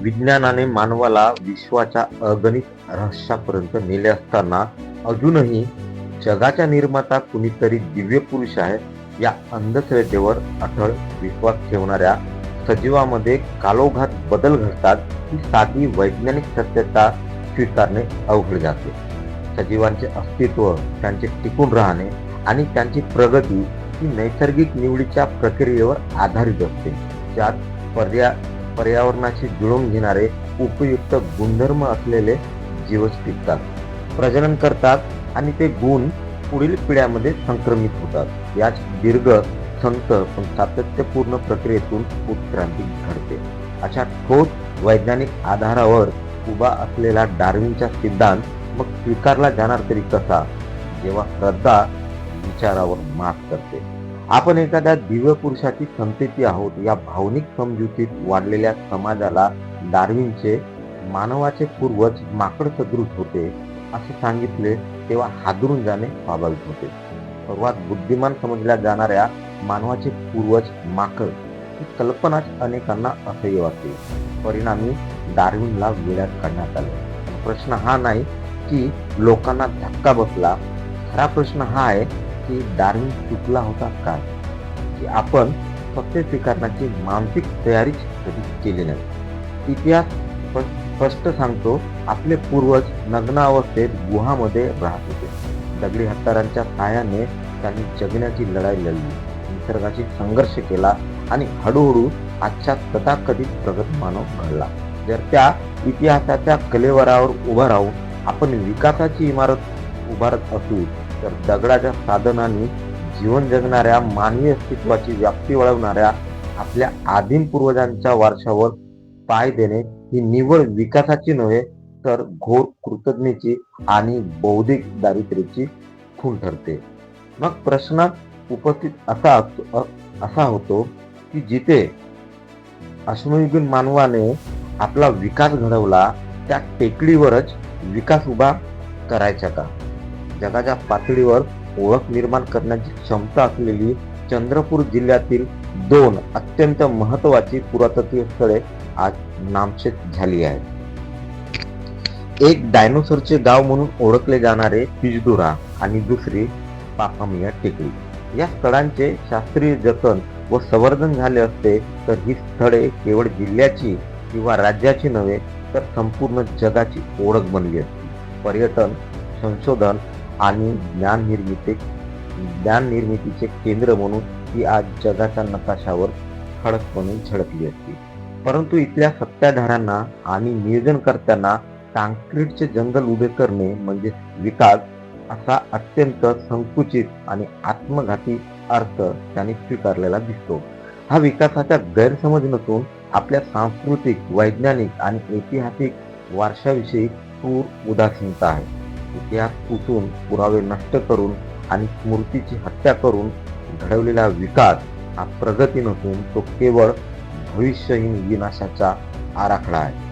विज्ञानाने मानवाला विश्वाच्या अगणित रहस्यापर्यंत नेले असताना अजूनही जगाचा निर्माता कुणीतरी दिव्य पुरुष आहे या अंधश्रद्धेवर अटळ विश्वास ठेवणाऱ्या सजीवामध्ये कालोघात बदल घडतात ही साधी वैज्ञानिक सत्यता स्वीकारणे अवघड जाते. सजीवांचे अस्तित्व, त्यांचे टिकून राहणे आणि त्यांची प्रगती ही नैसर्गिक निवडीच्या प्रक्रियेवर आधारित असते, ज्यात पर्यावरणाशी जुळवून घेणारे उपयुक्त गुणधर्म असलेले जीवच टिकतात, प्रजनन करतात आणि ते गुण पुढील पिढ्यामध्ये संक्रमित होतात. याच दीर्घ संत पण सातत्यपूर्ण प्रक्रियेतून उत्क्रांती घडते. अशा ठोस वैज्ञानिक आधारावर उभा असलेला डार्विनचा सिद्धांत मग स्वीकारला जाणार तरी कसा, जेव्हा श्रद्धा विचारावर मात करते. आपण एखाद्या दिव्य पुरुषाची संतती आहोत या भावनिक समजुतीत वाढलेल्या समाजाला डार्विनचे मानवाचे पूर्वज माकड सदृश होते असे सांगितले तेव्हा हादरून जाणे स्वाभाविक होते. सर्वात बुद्धिमान समजल्या जाणाऱ्या मानवाचे पूर्वज माकड ही कल्पनाच अनेकांना असह्य वाटते. परिणामी डार्विनला वेड्यात काढण्यात आले. प्रश्न हा नाही की लोकांना धक्का बसला, खरा प्रश्न हा आहे की डार्विन चुकला होता का, की आपण सत्य स्वीकारण्याची मानसिक तयारीच कधी केली नाही. इतिहास स्पष्ट सांगतो, आपले पूर्वज नग्न अवस्थेत गुहामध्ये राहत होते. दगडी हत्यारांच्या सहाय्याने त्यांनी जगण्याची लढाई लढली, निसर्गाशी संघर्ष केला आणि हळूहळू आजच्या तथाकथित प्रगत मानव घडला. जर त्या इतिहासाच्या कलेवरावर उभा राहून आपण विकासाची इमारत उभारत असू तर दगडाच्या साधनांनी जीवन जगणाऱ्या मानवी अस्तित्वाची व्याप्ती वळवणाऱ्या आपल्या आदिम पूर्वजांच्या वारशावर पाय देणे ही निव्वळ विकासाची नव्हे तर घोर कृतज्ञतेची आणि बौद्धिक दारिद्र्याची खूण ठरते. मग प्रश्न उपस्थित असा होतो की जिथे अश्मयुगीन मानवाने आपला विकास घडवला त्या टेकडीवरच विकास उभा करायचा का? जगाच्या पातळीवर ओळख निर्माण करण्याची क्षमता असलेली चंद्रपूर जिल्ह्यातील 2 अत्यंत महत्वाची पुरातत्वीय स्थळे आज नामशेष झाली आहेत. एक डायनोसॉरचे गाव म्हणून ओळखले जाणारे पिजदुरा आणि दुसरी पापामिया टेकडी. या स्थळांचे शास्त्रीय जतन व संवर्धन झाले असते तर ही स्थळे केवळ जिल्ह्याची किंवा राज्याची नव्हे तर संपूर्ण जगाची ओळख बनली असती. पर्यटन, संशोधन आणि ज्ञान निर्मितीचे केंद्र म्हणून ही आज जगाच्या नकाशावर ठळकपणे झळकली असती. परंतु इथल्या सत्ताधाऱ्यांना आणि नियोजनकर्त्यांना काँक्रीटचे जंगल उभे करणे म्हणजे विकास असा अत्यंत संकुचित आणि आत्मघाती अर्थ त्यांनी स्वीकारलेला दिसतो. हा विकासाचा गैरसमज नसून आपल्या सांस्कृतिक, वैज्ञानिक आणि ऐतिहासिक वारशाविषयी क्रूर उदासीनता आहे. इतिहास पुसून, पुरावे नष्ट करून आणि स्मृतीची हत्या करून घडवलेला विकास हा प्रगती नसून तो केवळ भविष्यहीन विनाशाचा आराखडा आहे.